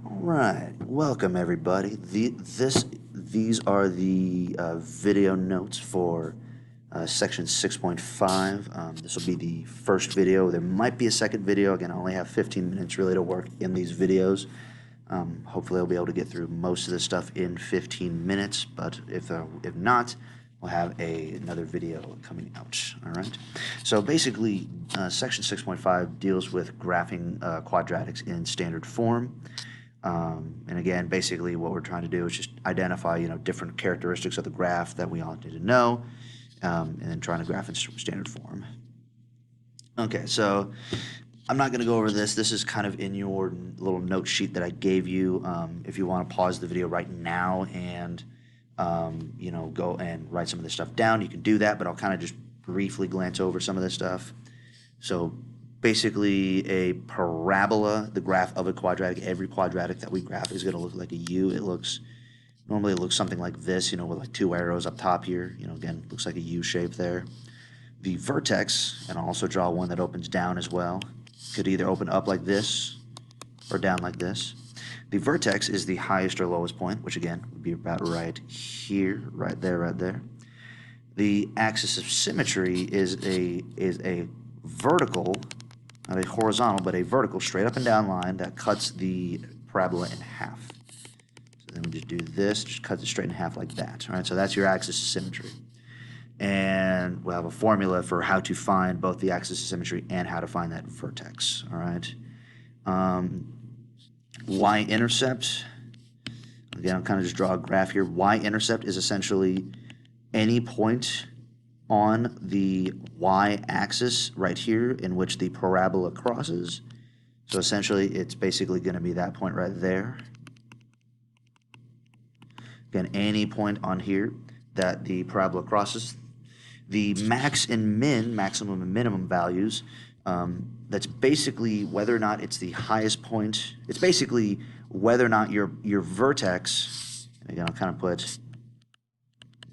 Right, welcome everybody. These are the video notes for section 6.5. This will be the first video. There might be a second video. Again, I only have 15 minutes really to work in these videos. Hopefully I'll be able to get through most of this stuff in 15 minutes, but if not, we'll have another video coming out, all right? So basically, section 6.5 deals with graphing quadratics in standard form. And again, basically what we're trying to do is just identify, different characteristics of the graph that we all need to know, and then trying to graph in standard form. Okay, so I'm not going to go over this. This is kind of in your little note sheet that I gave you. If you want to pause the video right now and, go and write some of this stuff down, you can do that, but I'll kind of just briefly glance over some of this stuff. So basically a parabola, the graph of a quadratic, every quadratic that we graph is going to look like a U. Normally it looks something like this, with like two arrows up top here. Again, looks like a U shape there. The vertex, and I'll also draw one that opens down as well, could either open up like this or down like this. The vertex is the highest or lowest point, which again would be about right here, right there, right there. The axis of symmetry is a vertical, not a horizontal, but a vertical straight up and down line that cuts the parabola in half. So then we just do this, just cuts it straight in half like that. All right, so that's your axis of symmetry. And we'll have a formula for how to find both the axis of symmetry and how to find that vertex. All right. Y-intercept, again, I'll kind of just draw a graph here. Y-intercept is essentially any point on the y-axis right here in which the parabola crosses. So essentially, it's basically going to be that point right there. Again, any point on here that the parabola crosses. The max and min, maximum and minimum values, that's basically whether or not it's the highest point. It's basically whether or not your vertex, again, I'll kind of put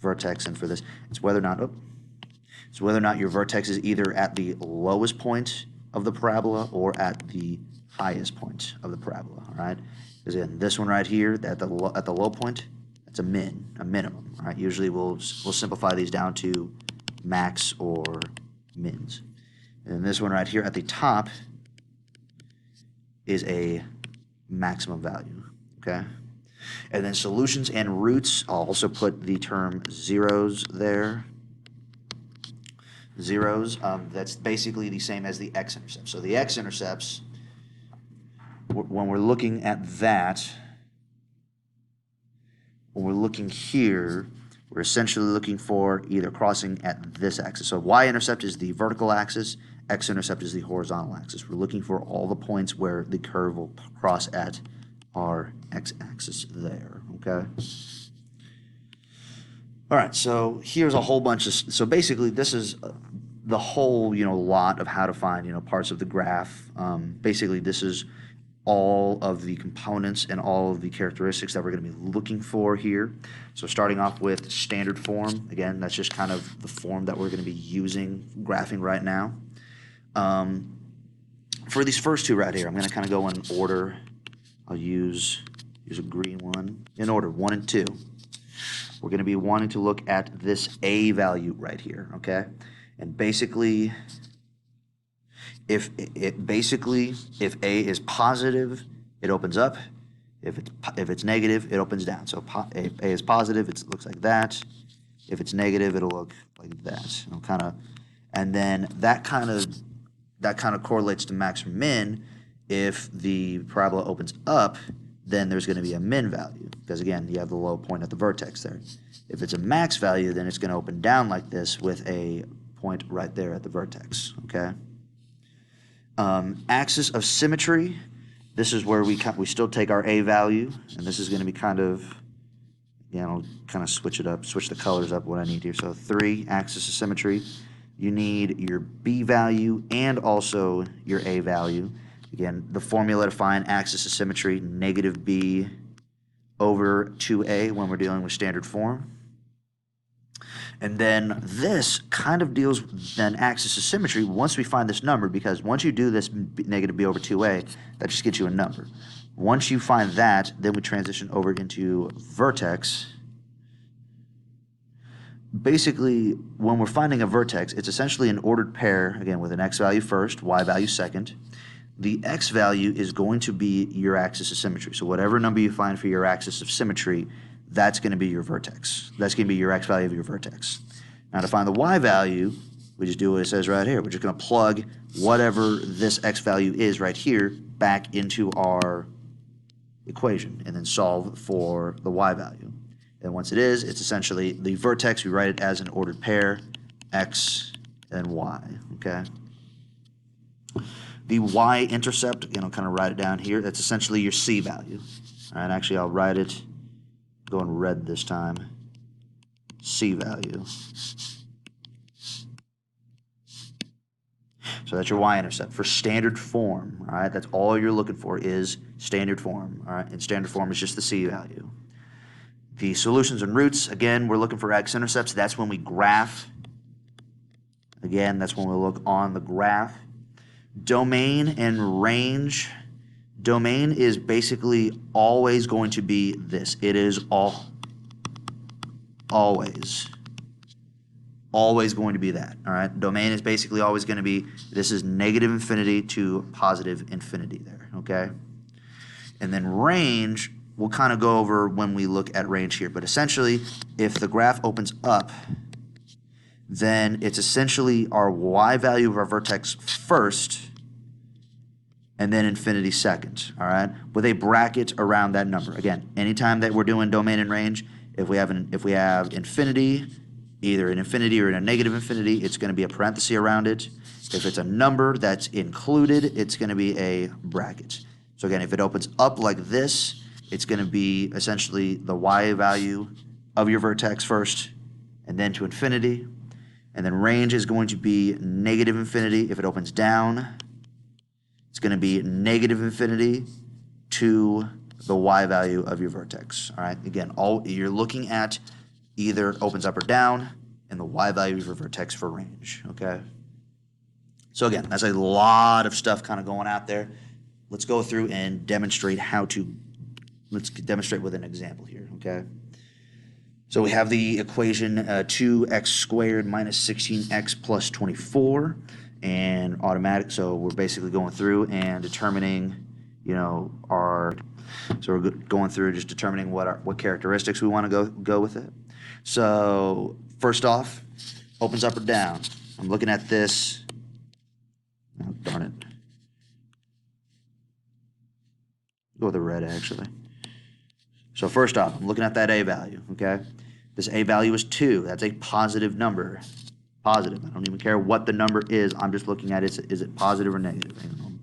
vertex in for this. It's whether or not your vertex is either at the lowest point of the parabola or at the highest point of the parabola, all right? Because again, this one right here, at the low point, that's a minimum, all right? Usually we'll simplify these down to max or mins. And this one right here at the top is a maximum value, okay? And then solutions and roots, I'll also put the term zeros there. Zeros, that's basically the same as the x-intercept. So the x-intercepts, when we're looking at that, when we're looking here, we're essentially looking for either crossing at this axis. So y-intercept is the vertical axis, x-intercept is the horizontal axis. We're looking for all the points where the curve will cross at our x-axis there, okay? All right, so here's a whole bunch of, so basically this is the whole, lot of how to find, parts of the graph. Basically this is all of the components and all of the characteristics that we're going to be looking for here. So starting off with standard form, again, that's just kind of the form that we're going to be using, graphing right now. For these first two right here, I'm going to kind of go in order. I'll use a green one in order, 1 and 2. We're going to be wanting to look at this A value right here, okay? And basically, if A is positive, it opens up. If it's negative, it opens down. So A is positive, it looks like that. If it's negative, it'll look like that. And then that kind of correlates to max or min. If the parabola opens up, then there's going to be a min value because again, you have the low point at the vertex there. If it's a max value, then it's going to open down like this with a point right there at the vertex. Okay. Axis of symmetry. This is where we still take our A value, and this is going to be kind of, I'll kind of switch it up, switch the colors up what I need here. So 3, axis of symmetry. You need your B value and also your A value. Again, the formula to find axis of symmetry, negative B over 2A when we're dealing with standard form. And then this kind of deals with then axis of symmetry once we find this number, because once you do this negative b over 2a, that just gets you a number. Once you find that, then we transition over into vertex. Basically, when we're finding a vertex, it's essentially an ordered pair, again, with an x value first, y value second. The x value is going to be your axis of symmetry. So whatever number you find for your axis of symmetry, that's going to be your vertex. That's going to be your x value of your vertex. Now to find the y value, we just do what it says right here. We're just going to plug whatever this x value is right here back into our equation and then solve for the y value. And once it is, it's essentially the vertex. We write it as an ordered pair, x and y, okay? The y-intercept, again, I'll kind of write it down here. That's essentially your c value. All right, actually, I'll write it, go in red this time, c value. So that's your y-intercept. For standard form, all right, that's all you're looking for is standard form, all right? And standard form is just the c value. The solutions and roots, again, we're looking for x-intercepts. That's when we graph. Again, that's when we look on the graph. Domain and range. Domain is basically always going to be this. It is always going to be that, all right? Domain is basically always going to be, this is negative infinity to positive infinity there, okay? And then range, we'll kind of go over when we look at range here. But essentially, if the graph opens up, then it's essentially our y value of our vertex first, and then infinity second, all right? With a bracket around that number. Again, anytime that we're doing domain and range, if we have infinity, either an infinity or a negative infinity, it's going to be a parenthesis around it. If it's a number that's included, it's going to be a bracket. So again, if it opens up like this, it's going to be essentially the y value of your vertex first, and then to infinity. And then range is going to be negative infinity. If it opens down, it's going to be negative infinity to the y value of your vertex. All right. Again, all you're looking at either opens up or down, and the y value of your vertex for range. Okay. So again, that's a lot of stuff kind of going out there. Let's go through and demonstrate how to. Let's demonstrate with an example here. Okay. So we have the equation 2x squared minus 16x plus 24, and automatic. So we're basically going through and determining, you know, so we're going through just determining what characteristics we want to go with it. So first off, opens up or down. I'm looking at this. Oh, darn it. Go with the red actually. So first off, I'm looking at that a value, okay? This a value is 2. That's a positive number. Positive. I don't even care what the number is. I'm just looking at it. Is it positive or negative? Hang on.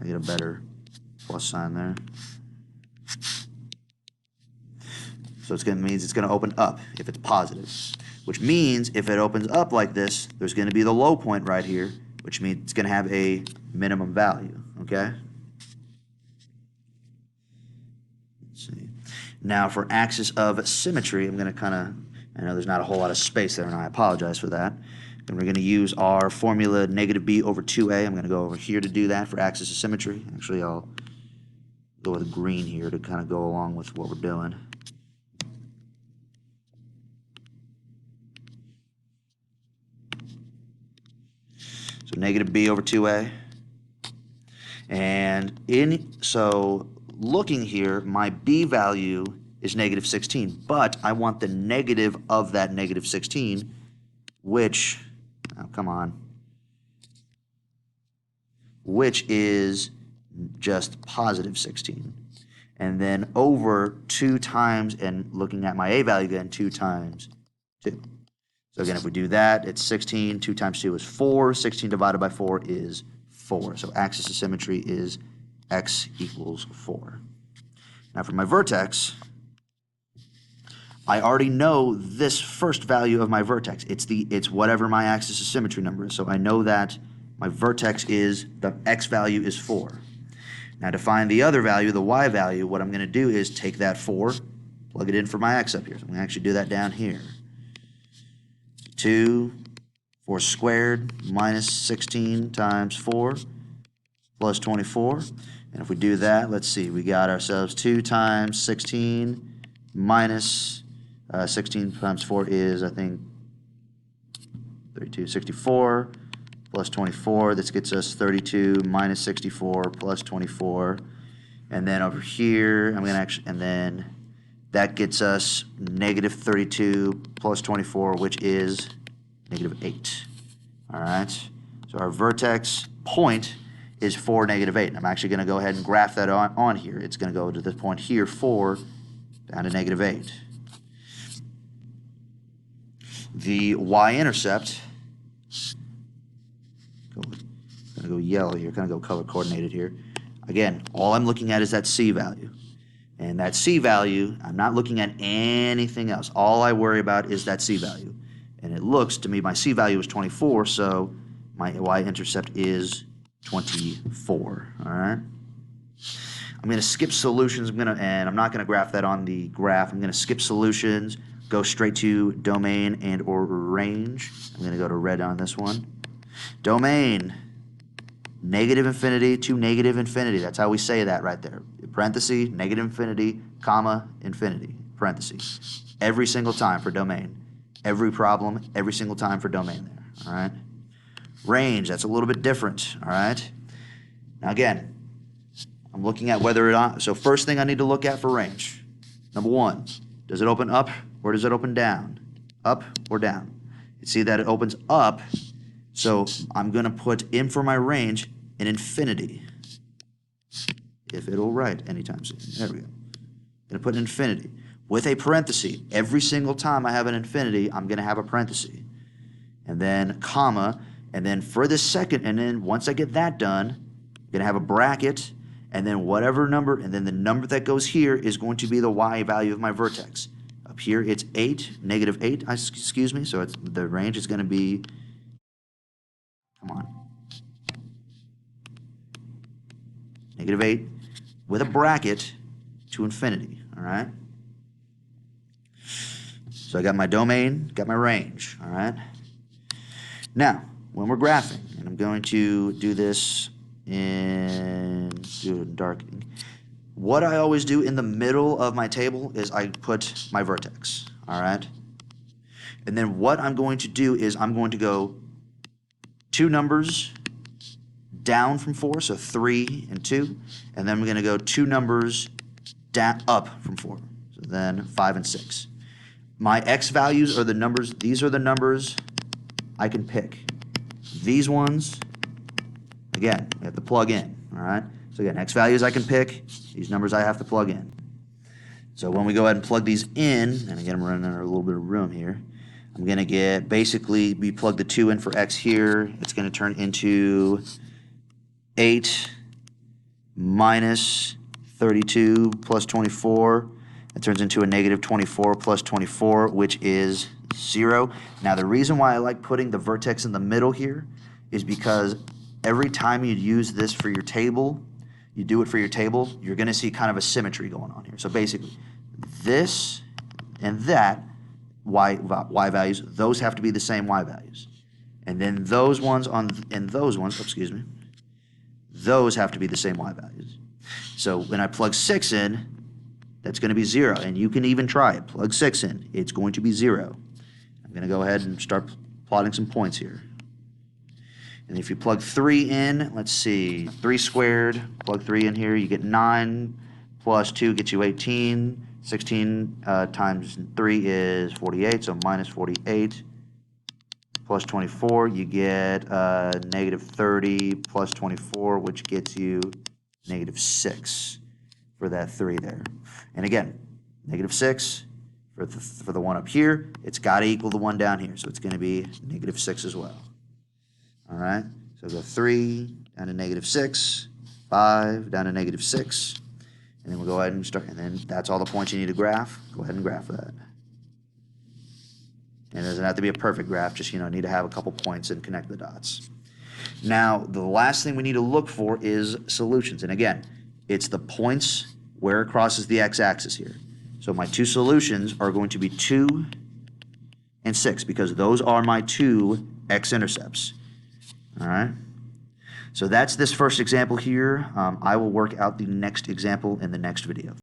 I get a better plus sign there. So means it's going to open up if it's positive, which means if it opens up like this, there's going to be the low point right here, which means it's going to have a minimum value, okay? Let's see. Now for axis of symmetry, I'm going to kind of, I know there's not a whole lot of space there, and I apologize for that. And we're going to use our formula negative b over 2a. I'm going to go over here to do that for axis of symmetry. Actually, I'll go with green here to kind of go along with what we're doing. So negative b over 2a. And so looking here, my b value is negative 16, but I want the negative of that negative 16, which, oh, come on, which is just positive 16. And then over 2 times, and looking at my a value again, 2 times 2. So again, if we do that, it's 16. 2 times 2 is 4. 16 divided by 4 is 4. So axis of symmetry is x equals 4. Now for my vertex, I already know this first value of my vertex. It's whatever my axis of symmetry number is. So I know that my vertex is, the x value is 4. Now to find the other value, the y value, what I'm going to do is take that 4, plug it in for my x up here. So I'm going to actually do that down here. 4 squared minus 16 times 4 plus 24. And if we do that, let's see, we got ourselves 2 times 16 minus 16 times 4 is, I think, 32, 64 plus 24. This gets us 32 minus 64 plus 24. And then over here, I'm going to actually, and then that gets us negative 32 plus 24, which is negative 8. All right? So our vertex point is 4, negative 8. And I'm actually going to go ahead and graph that on here. It's going to go to this point here, 4, down to negative 8. The y-intercept, going to go yellow here, going to go color coordinated here. Again, all I'm looking at is that c value. And that c value, I'm not looking at anything else. All I worry about is that c value. And it looks to me, my c value is 24, so my y-intercept is 24. All right? I'm going to skip solutions, and I'm not going to graph that on the graph. I'm going to skip solutions, go straight to domain and or range. I'm going to go to red on this one. Domain, negative infinity to negative infinity. That's how we say that right there. Parenthesis, negative infinity, comma, infinity, parentheses. Every single time for domain. Every problem, every single time for domain there. All right? Range, that's a little bit different. All right? Now again, I'm looking at whether or not, so first thing I need to look at for range. Number 1, does it open up or does it open down? Up or down? You see that it opens up, so I'm going to put in for my range an infinity. If it'll write anytime soon. There we go. I'm going to put an infinity. With a parenthesis. Every single time I have an infinity, I'm going to have a parenthesis. And then comma, and then for the second, and then once I get that done, I'm going to have a bracket, and then whatever number, and then the number that goes here is going to be the y value of my vertex. Up here it's 8, negative 8, excuse me, so the range is going to be, come on, negative 8 with a bracket to infinity, all right? So I got my domain, got my range, all right? Now, when we're graphing, and I'm going to do this in darkening, what I always do in the middle of my table is I put my vertex, all right? And then what I'm going to do is I'm going to go 2 numbers down from 4, so 3 and 2, and then I'm going to go 2 numbers down, up from 4, so then 5 and 6. My x values are the numbers, these are the numbers I can pick. These ones, again, I have to plug in, all right? So again, x values I can pick, these numbers I have to plug in. So when we go ahead and plug these in, and again, I'm running out of a little bit of room here, I'm going to get, basically, we plug the 2 in for x here, it's going to turn into 8 minus 32 plus 24. It turns into a negative 24 plus 24, which is 0. Now, the reason why I like putting the vertex in the middle here is because every time you use this for your table, you do it for your table, you're going to see kind of a symmetry going on here. So basically, this and that, y values, those have to be the same y values. And then those ones excuse me, those have to be the same y values. So when I plug 6 in, that's going to be 0. And you can even try it. Plug 6 in. It's going to be 0. I'm going to go ahead and start plotting some points here. And if you plug 3 in, let's see, 3 squared, plug 3 in here, you get 9 plus 2 gets you 18. 16 times 3 is 48, so minus 48 plus 24, you get negative 30 plus 24, which gets you negative 6 for that 3 there. And again, negative 6 for the one up here, it's got to equal the one down here, so it's going to be negative 6 as well. All right, so go 3 down to negative 6, 5 down to negative 6, and then we'll go ahead and start, and then that's all the points you need to graph. Go ahead and graph that. And it doesn't have to be a perfect graph, just, need to have a couple points and connect the dots. Now, the last thing we need to look for is solutions. And again, it's the points where it crosses the x-axis here. So my 2 solutions are going to be 2 and 6 because those are my 2 x-intercepts. All right? So that's this first example here. I will work out the next example in the next video.